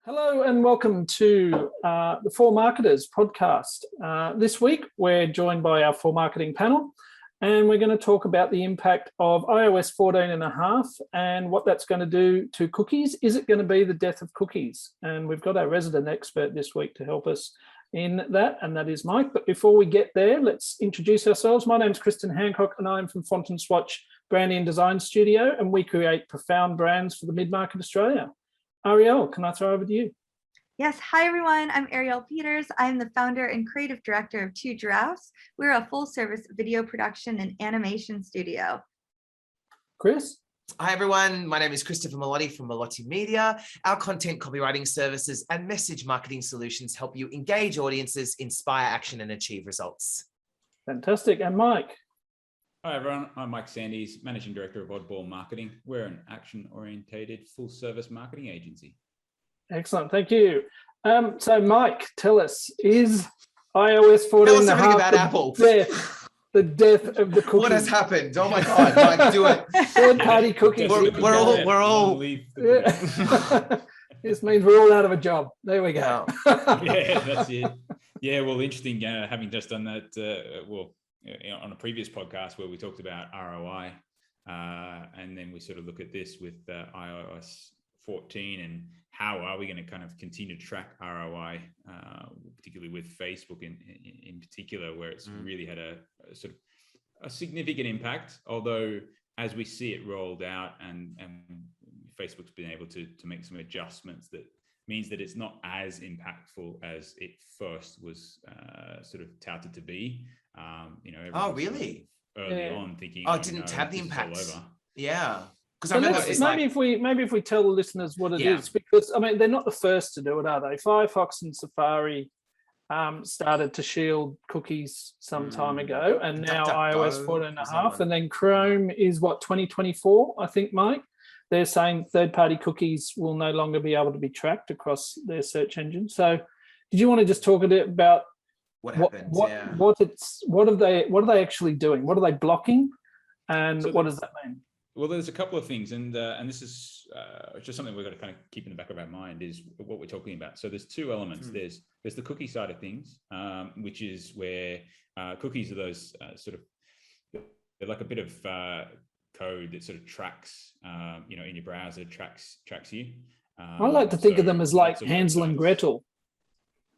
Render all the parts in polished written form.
Hello and welcome to the For Marketers podcast. This week we're joined by our For Marketing panel and we're going to talk about the impact of iOS 14.5 and what that's going to do to cookies. Is it going to be the death of cookies? And we've got our resident expert this week to help us in that, and that is Mike. But before we get there, let's introduce ourselves. My name's Kristen Hancock and I'm from Font & Swatch Branding and Design Studio, and we create profound brands for the mid-market Australia. Ariel, can I throw over to you? Yes, hi everyone, I'm Ariel Peters. I'm the founder and creative director of Two Giraffes. We're a full-service video production and animation studio. Chris? Hi everyone, my name is Christopher Malotti from Malotti Media. Our content copywriting services and message marketing solutions help you engage audiences, inspire action and achieve results. Fantastic. And Mike? Hi everyone, I'm Mike Sandys, Managing Director of Oddball Marketing. We're an action-orientated full-service marketing agency. Excellent, thank you. So Mike, tell us, is iOS 14.5 Tell us everything about Apple. The death of the cookie? What has happened? Oh my God, Mike, do it. Third-party cookies. We're all. Yeah. This means we're all out of a job. There we go. Yeah, that's it. Yeah, well, interesting having just done that, on a previous podcast where we talked about ROI, and then we sort of look at this with iOS 14 and how are we going to kind of continue to track ROI, particularly with Facebook in particular, where it's really had a sort of a significant impact, although as we see it rolled out and Facebook's been able to make some adjustments that means that it's not as impactful as it first was sort of touted to be. Oh, really? Early on thinking, it didn't have the impact. Yeah. So maybe if we tell the listeners what it is, because I mean they're not the first to do it, are they? Firefox and Safari started to shield cookies some time ago, and now iOS 14.5, and then Chrome is what, 2024, I think, Mike. They're saying third-party cookies will no longer be able to be tracked across their search engine. So, did you want to just talk a bit about what are they actually doing? What are they blocking, and what does that mean? Well, there's a couple of things, and this is just something we've got to kind of keep in the back of our mind is what we're talking about. So there's two elements. There's the cookie side of things, which is where cookies are those they're like a bit of code that sort of tracks, in your browser tracks you. I like to think of them as like Hansel and Gretel.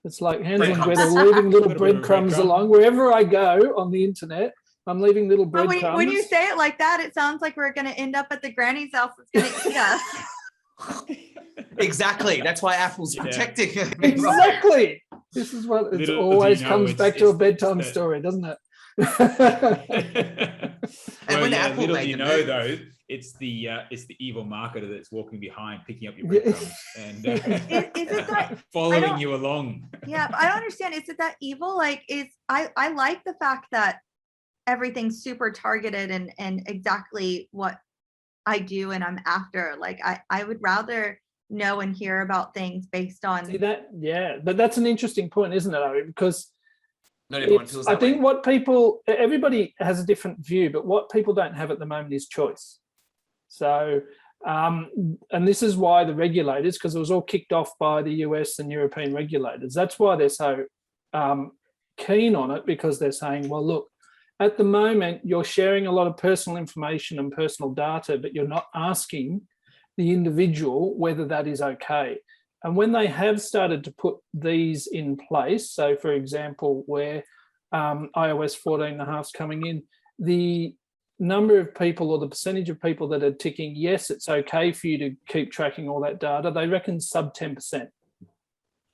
It's like Hansel and Gretel leaving little breadcrumbs along wherever I go on the internet. I'm leaving little breadcrumbs. When you say it like that, it sounds like we're going to end up at the granny's house that's going to eat us. Exactly. That's why Apple's protecting it. Exactly. This is what it always comes back to a bedtime story, doesn't it? And when Apple made you know, though, it's the evil marketer that's walking behind, picking up your breadcrumbs and following you along. Yeah, I don't understand. Is it that evil? Like, I like the fact that everything's super targeted and exactly what I do and I'm after. Like I would rather know and hear about things based on that. Yeah, but that's an interesting point, isn't it, Ari? Because not everyone feels that I think everybody has a different view, but what people don't have at the moment is choice. So, and this is why the regulators, because it was all kicked off by the US and European regulators. That's why they're so keen on it, because they're saying, well, look, at the moment, you're sharing a lot of personal information and personal data, but you're not asking the individual whether that is okay. And when they have started to put these in place, so for example, where iOS 14.5 is coming in, the number of people or the percentage of people that are ticking, yes, it's okay for you to keep tracking all that data, they reckon sub 10%.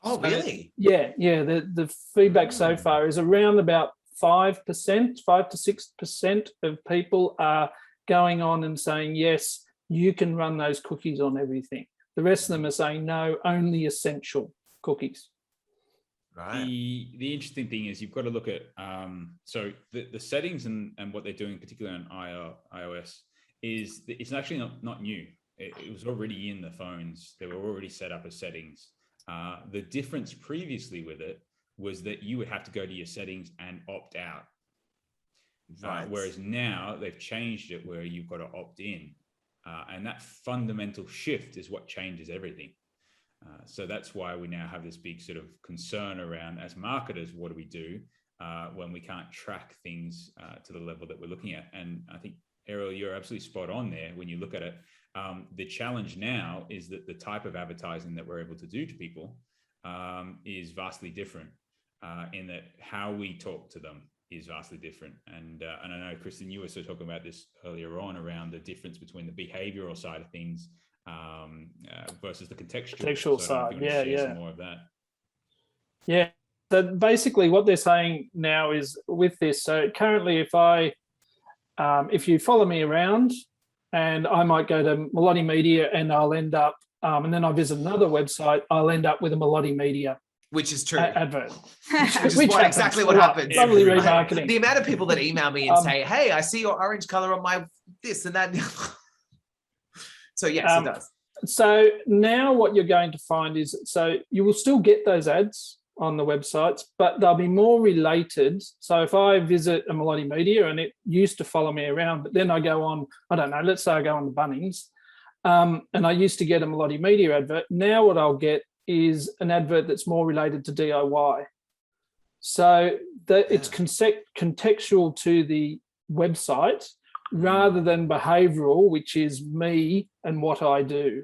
Oh, really? Yeah. The feedback so far is around about 5%, 5 to 6% of people are going on and saying, yes, you can run those cookies on everything. The rest of them are saying, no, only essential cookies. Right. The interesting thing is you've got to look at, so the settings and what they're doing, particularly on iOS, is it's actually not new. It was already in the phones. They were already set up as settings. The difference previously with it was that you would have to go to your settings and opt out. Right. Whereas now they've changed it where you've got to opt in. And that fundamental shift is what changes everything. So that's why we now have this big sort of concern around, as marketers, what do we do when we can't track things to the level that we're looking at? And I think, Ariel, you're absolutely spot on there when you look at it. The challenge now is that the type of advertising that we're able to do to people is vastly different in that how we talk to them is vastly different. And I know, Kristen, you were sort of talking about this earlier on around the difference between the behavioral side of things versus the contextual side. Some more of that. Yeah. So basically what they're saying now is with this, so currently if you follow me around and I might go to Melotti Media and I'll end up, and then I visit another website, I'll end up with a Melotti Media which is true. Advert. Which is exactly what happens. Lovely remarketing. The amount of people that email me and say, hey, I see your orange color on my this and that. So yes, it does. So now what you're going to find is, so you will still get those ads on the websites, but they'll be more related. So if I visit a Melotti Media and it used to follow me around, but then I go on, I don't know, let's say I go on the Bunnings, and I used to get a Melotti Media advert. Now what I'll get is an advert that's more related to DIY. So that it's contextual to the website rather than behavioral, which is me and what I do.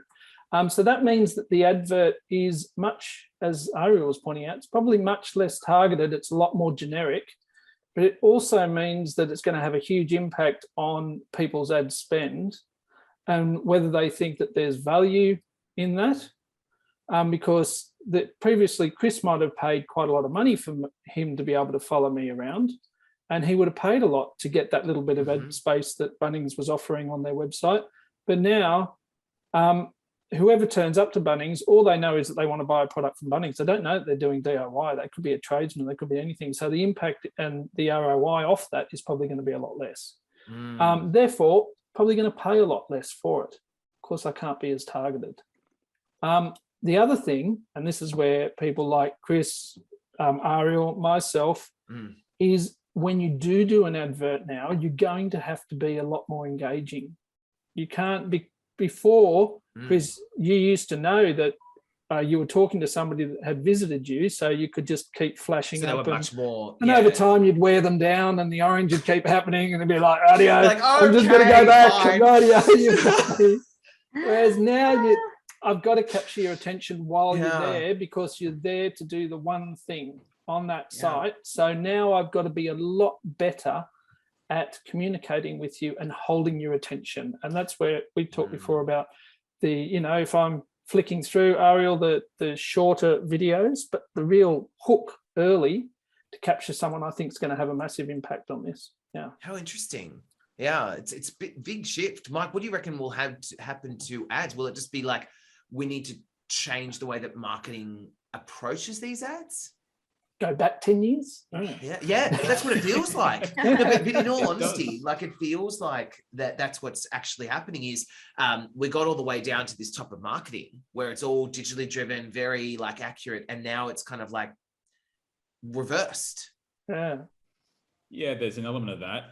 So that means that the advert is much, as Ariel was pointing out, it's probably much less targeted. It's a lot more generic, but it also means that it's going to have a huge impact on people's ad spend and whether they think that there's value in that. Because previously Chris might have paid quite a lot of money for him to be able to follow me around, and he would have paid a lot to get that little bit of ad space that Bunnings was offering on their website. But now, whoever turns up to Bunnings, all they know is that they want to buy a product from Bunnings. They don't know that they're doing DIY. They could be a tradesman. They could be anything. So the impact and the ROI off that is probably going to be a lot less. Therefore, probably going to pay a lot less for it. Of course, I can't be as targeted. The other thing, and this is where people like Chris, Ariel, myself, is when you do an advert now, you're going to have to be a lot more engaging. You can't be, before, Chris, you used to know that you were talking to somebody that had visited you, so you could just keep flashing so up. They were much more, and over time, you'd wear them down and the orange would keep happening and they'd be like, radio, like, I'm just going to go back. Radio. Whereas now I've got to capture your attention while you're there because you're there to do the one thing on that site. So now I've got to be a lot better at communicating with you and holding your attention. And that's where we talked before about if I'm flicking through, Ariel, the shorter videos, but the real hook early to capture someone I think is going to have a massive impact on this. Yeah. How interesting. Yeah, it's a big shift. Mike, what do you reckon will happen to ads? Will it just be like, we need to change the way that marketing approaches these ads? Go back 10 years? Yeah, that's what it feels like. No, but in all honesty, like it feels like that's what's actually happening is we got all the way down to this top of marketing where it's all digitally driven, very like accurate. And now it's kind of like reversed. Yeah, there's an element of that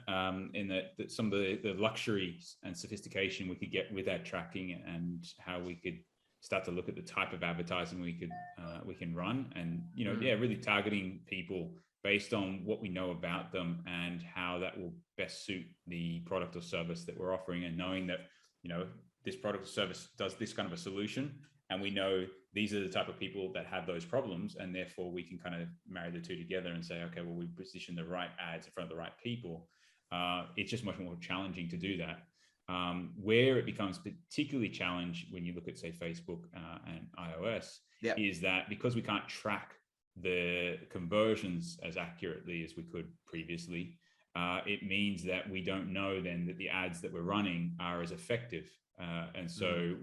in that some of the luxury and sophistication we could get with ad tracking and how we could start to look at the type of advertising we can run, and really targeting people based on what we know about them and how that will best suit the product or service that we're offering, and knowing that this product or service does this kind of a solution, and we know these are the type of people that have those problems, and therefore we can kind of marry the two together and say, okay, well, we position the right ads in front of the right people. It's just much more challenging to do that. Where it becomes particularly challenged when you look at, say, Facebook and iOS, is that because we can't track the conversions as accurately as we could previously, it means that we don't know then that the ads that we're running are as effective. And so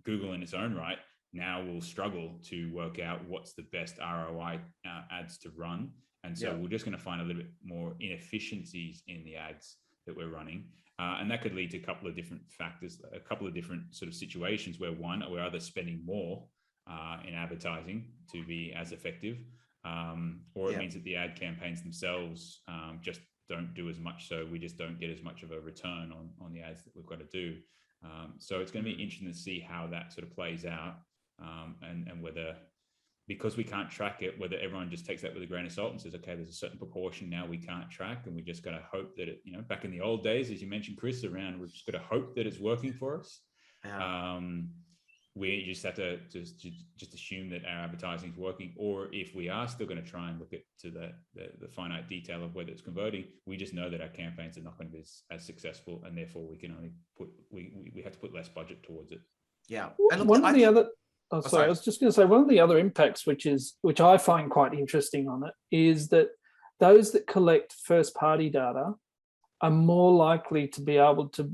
Google in its own right now will struggle to work out what's the best ROI ads to run. And so we're just going to find a little bit more inefficiencies in the ads that we're running. And that could lead to a couple of different factors, a couple of different sort of situations where we're either spending more in advertising to be as effective, or it means that the ad campaigns themselves just don't do as much. So we just don't get as much of a return on the ads that we've got to do. So it's going to be interesting to see how that sort of plays out. and whether, because we can't track it, whether everyone just takes that with a grain of salt and says, okay, there's a certain proportion now we can't track, and we just got to hope that it, back in the old days, as you mentioned, Chris, around, we've just got to hope that it's working for us. Yeah. We just have to just assume that our advertising is working, or if we are still going to try and look at to the finite detail of whether it's converting, we just know that our campaigns are not going to be as successful, and therefore we can only we have to put less budget towards it. Yeah. And look, I was just going to say, one of the other impacts, which I find quite interesting on it, is that those that collect first-party data are more likely to be able to.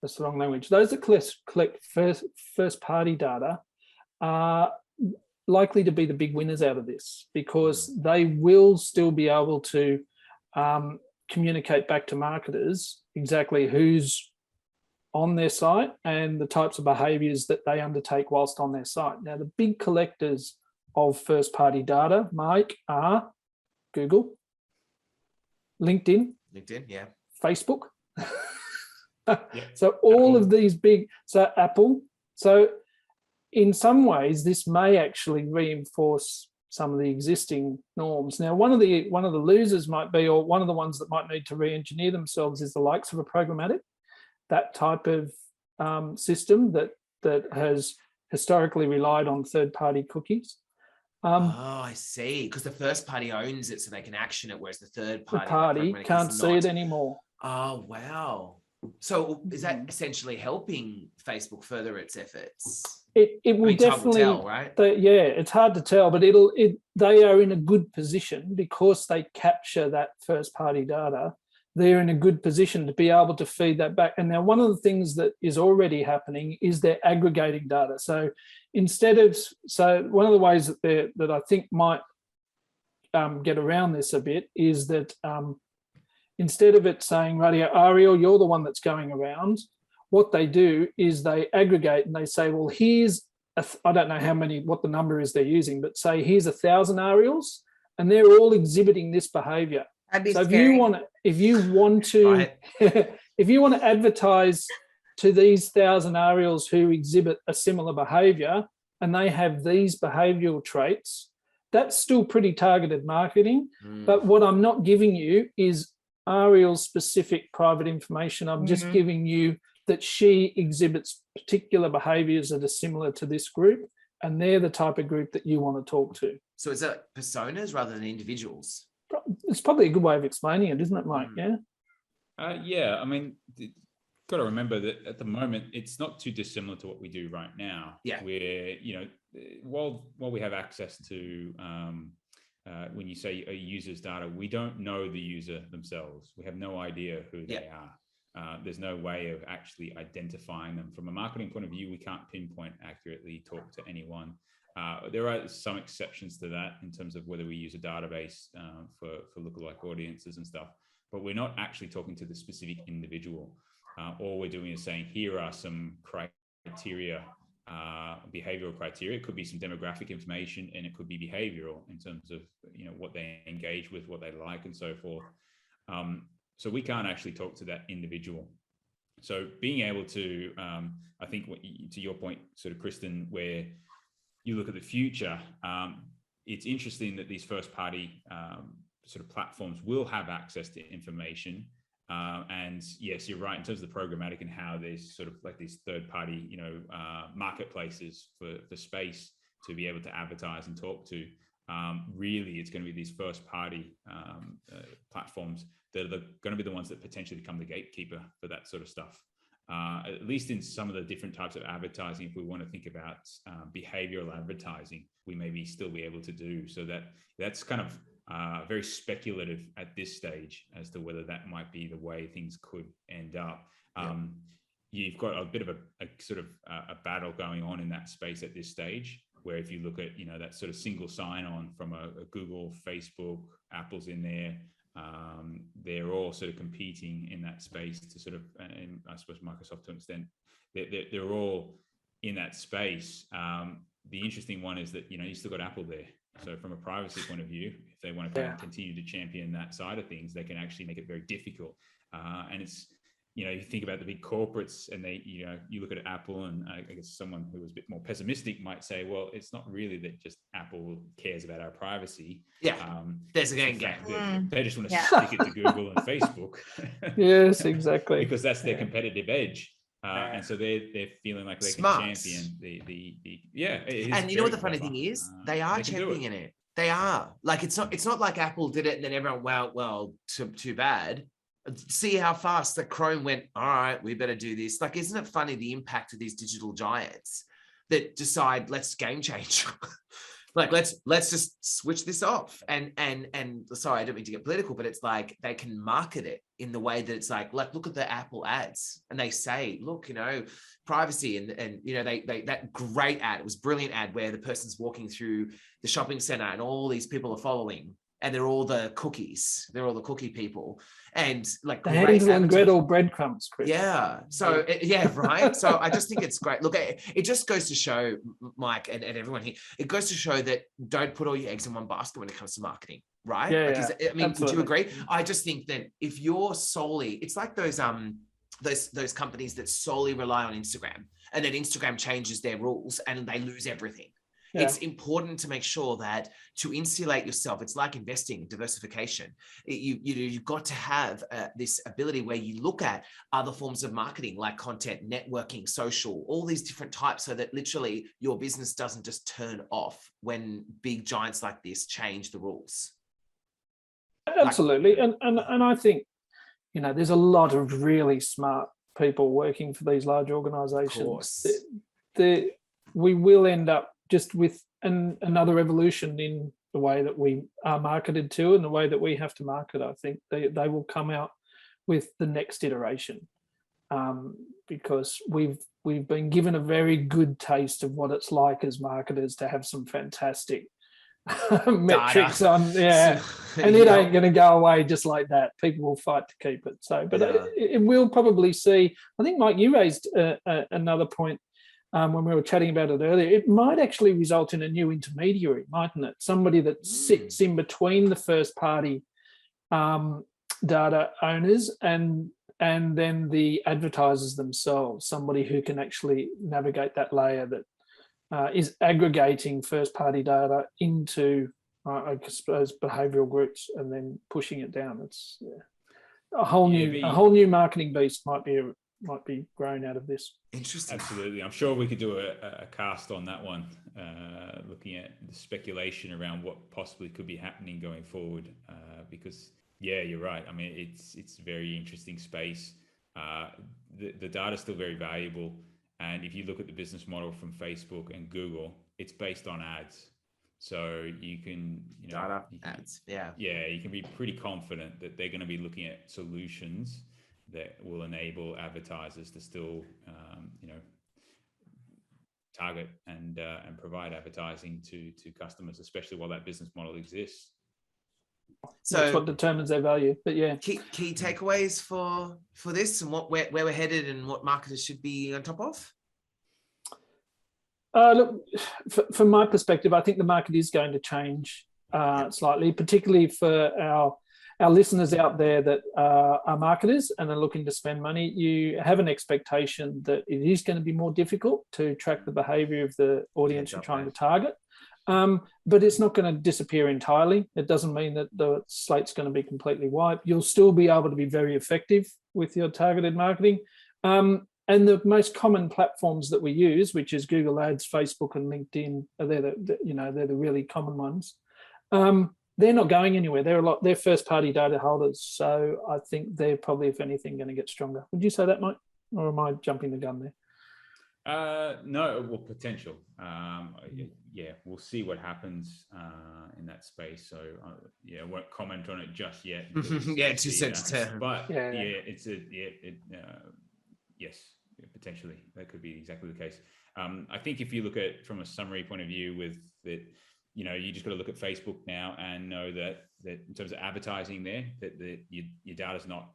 That's the wrong language. Those that collect first-party data are likely to be the big winners out of this, because they will still be able to communicate back to marketers exactly who's on their site and the types of behaviours that they undertake whilst on their site. Now, the big collectors of first-party data, Mike, are Google, LinkedIn, yeah, Facebook. Yeah. So all of these Apple. So in some ways, this may actually reinforce some of the existing norms. Now, one of the losers might be, or one of the ones that might need to re-engineer themselves, is the likes of a programmatic, that type of system that has historically relied on third-party cookies. I see. Because the first party owns it, so they can action it, whereas the third party, the can't see it anymore. Oh, wow. So is that essentially helping Facebook further its efforts? It will definitely, tell, right? It's hard to tell, but they are in a good position because they capture that first-party data. They're in a good position to be able to feed that back. And now, one of the things that is already happening is they're aggregating data. So one of the ways that I think might get around this a bit is that instead of it saying, radio, Ariel, you're the one that's going around, what they do is they aggregate and they say, well, here's, I don't know what the number is they're using, but say here's 1,000 Ariels, and they're all exhibiting this behavior. That'd be so scary. if you want to advertise to these 1,000 Ariels who exhibit a similar behavior and they have these behavioral traits, that's still pretty targeted marketing. But what I'm not giving you is Ariel's specific private information. I'm just giving you that she exhibits particular behaviors that are similar to this group, and they're the type of group that you want to talk to. So is that personas rather than individuals? It's probably a good way of explaining it, isn't it, Mike? Yeah. Yeah. I mean, got to remember that at the moment, it's not too dissimilar to what we do right now. Yeah. Where, while we have access to, when you say a user's data, we don't know the user themselves. We have no idea who they are. There's no way of actually identifying them. From a marketing point of view, we can't pinpoint accurately, talk to anyone. There are some exceptions to that in terms of whether we use a database for lookalike audiences and stuff, but we're not actually talking to the specific individual. All we're doing is saying, here are some criteria, behavioral criteria. It could be some demographic information, and it could be behavioral in terms of what they engage with, what they like, and so forth. So we can't actually talk to that individual. So being able to, I think to your point, sort of, Kristen, where you look at the future, it's interesting that these first party sort of platforms will have access to information. And yes, you're right in terms of the programmatic and how there's sort of like these third party, marketplaces for space to be able to advertise and talk to. Really, it's going to be these first party platforms that are going to be the ones that potentially become the gatekeeper for that sort of stuff. At least in some of the different types of advertising, if we want to think about behavioral advertising, we maybe still be able to do. So that's kind of very speculative at this stage as to whether that might be the way things could end up. You've got a bit of a sort of a battle going on in that space at this stage, where if you look at, that sort of single sign-on from a Google, Facebook, Apple's in there, they're all sort of competing in that space to sort of, and I suppose Microsoft to an extent, they're all in that space. The interesting one is that, you still got Apple there. So from a privacy point of view, if they want to kind of continue to champion that side of things, they can actually make it very difficult. And you think about the big corporates, and you look at Apple, and I guess someone who was a bit more pessimistic might say, well, it's not really that just Apple cares about our privacy. Yeah, there's a game. They just want to stick it to Google and Facebook. Yes, exactly. Because that's their competitive edge. And so they're feeling like they can champion the and you know what the funny thing is? They are championing it. They are. Like, it's not like Apple did it and then everyone, well, too bad. See how fast the Chrome went, all right, we better do this. Like, isn't it funny the impact of these digital giants that decide, let's game change? Like, let's just switch this off. And sorry, I don't mean to get political, but it's like they can market it in the way that it's like look at the Apple ads, and they say, look, privacy, and they that great ad, it was a brilliant ad where the person's walking through the shopping center and all these people are following, and they're all the cookies, they're all the cookie people, and like the Hansel and Gretel breadcrumbs, Chris. Yeah. So right. So I just think it's great. Look, it just goes to show, Mike, and everyone here, it goes to show that don't put all your eggs in one basket when it comes to marketing, right? Yeah, Absolutely. Would you agree? I just think that if you're solely, it's like those companies that solely rely on Instagram, and then Instagram changes their rules and they lose everything. Yeah. It's important to make sure that to insulate yourself, it's like investing, diversification. You've got to have this ability where you look at other forms of marketing, like content, networking, social, all these different types, so that literally your business doesn't just turn off when big giants like this change the rules. Absolutely. And I think, there's a lot of really smart people working for these large organizations. We will end up just with another evolution in the way that we are marketed to and the way that we have to market. I think they will come out with the next iteration, because we've been given a very good taste of what it's like as marketers to have some fantastic metrics on, and it ain't going to go away just like that. People will fight to keep it. So, but it will probably see. I think, Mike, you raised another point. When we were chatting about it earlier, it might actually result in a new intermediary, mightn't it? Somebody that sits in between the first party data owners and then the advertisers themselves, somebody who can actually navigate that layer that is aggregating first party data into, I suppose, behavioral groups and then pushing it down. It's a whole new marketing beast might be grown out of this. Interesting. Absolutely. I'm sure we could do a cast on that one, looking at the speculation around what possibly could be happening going forward, because you're right. I mean, it's a very interesting space. The data is still very valuable. And if you look at the business model from Facebook and Google, it's based on ads. So you can, data ads. You can be pretty confident that they're going to be looking at solutions that will enable advertisers to still, target and provide advertising to customers, especially while that business model exists. So that's what determines their value. But key takeaways for this, and where we're headed, and what marketers should be on top of. Look, from my perspective, I think the market is going to change slightly, particularly for our listeners out there that are marketers and are looking to spend money. You have an expectation that it is going to be more difficult to track the behavior of the audience you're trying to target. But it's not going to disappear entirely. It doesn't mean that the slate's going to be completely wiped. You'll still be able to be very effective with your targeted marketing. And the most common platforms that we use, which is Google Ads, Facebook, and LinkedIn, they're the really common ones. They're not going anywhere. They're first-party data holders. So I think they're probably, if anything, going to get stronger. Would you say that, Mike? Or am I jumping the gun there? No, well, potential. We'll see what happens in that space. So I won't comment on it just yet. Too soon to tell. But yes, potentially that could be exactly the case. I think if you look at from a summary point of view with that, you just got to look at Facebook now and know that in terms of advertising there, that your data is not,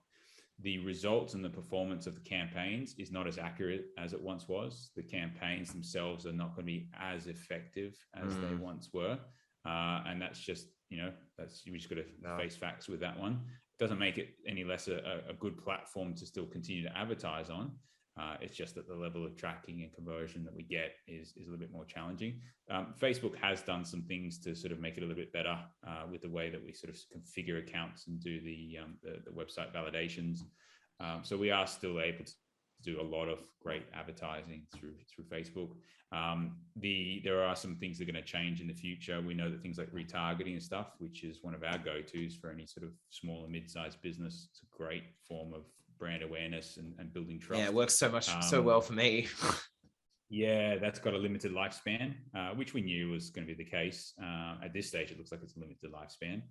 the results and the performance of the campaigns is not as accurate as it once was. The campaigns themselves are not going to be as effective as they once were. And that's just, we just got to face facts with that one. doesn't make it any less a good platform to still continue to advertise on. It's just that the level of tracking and conversion that we get is a little bit more challenging. Facebook has done some things to sort of make it a little bit better with the way that we sort of configure accounts and do the website validations. So we are still able to do a lot of great advertising through Facebook. There are some things that are going to change in the future. We know that things like retargeting and stuff, which is one of our go-tos for any sort of small and mid-sized business, it's a great form of brand awareness and building trust. Yeah, it works so well for me. Yeah, that's got a limited lifespan, which we knew was going to be the case. At this stage, it looks like it's a limited lifespan.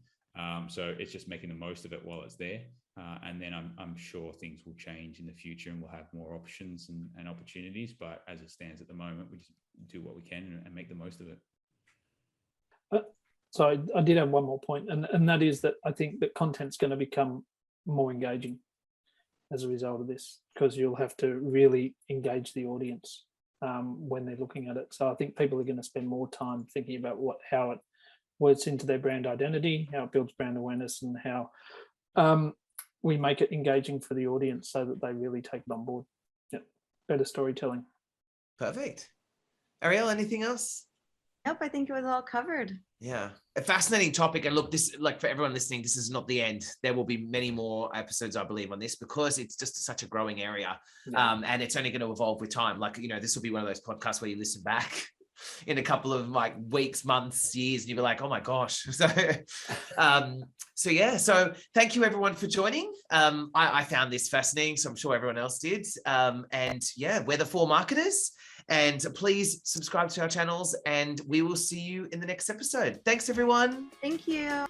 So it's just making the most of it while it's there. And then I'm sure things will change in the future and we'll have more options and opportunities. But as it stands at the moment, we just do what we can and make the most of it. So I did have one more point, and that is that I think that content's going to become more engaging as a result of this, because you'll have to really engage the audience when they're looking at it. So I think people are going to spend more time thinking about how it works into their brand identity, how it builds brand awareness, and how we make it engaging for the audience so that they really take it on board. Yeah, better storytelling. Perfect. Ariel, anything else? Nope, I think it was all covered. Yeah, a fascinating topic. And look, this, like, for everyone listening, this is not the end. There will be many more episodes, I believe, on this, because it's just such a growing area. Yeah. And it's only going to evolve with time. Like, this will be one of those podcasts where you listen back in a couple of like weeks, months, years, and you'll be like, oh my gosh. So thank you everyone for joining. I found this fascinating, so I'm sure everyone else did. And yeah, we're the 4 marketers. And please subscribe to our channels, and we will see you in the next episode. Thanks, everyone. Thank you.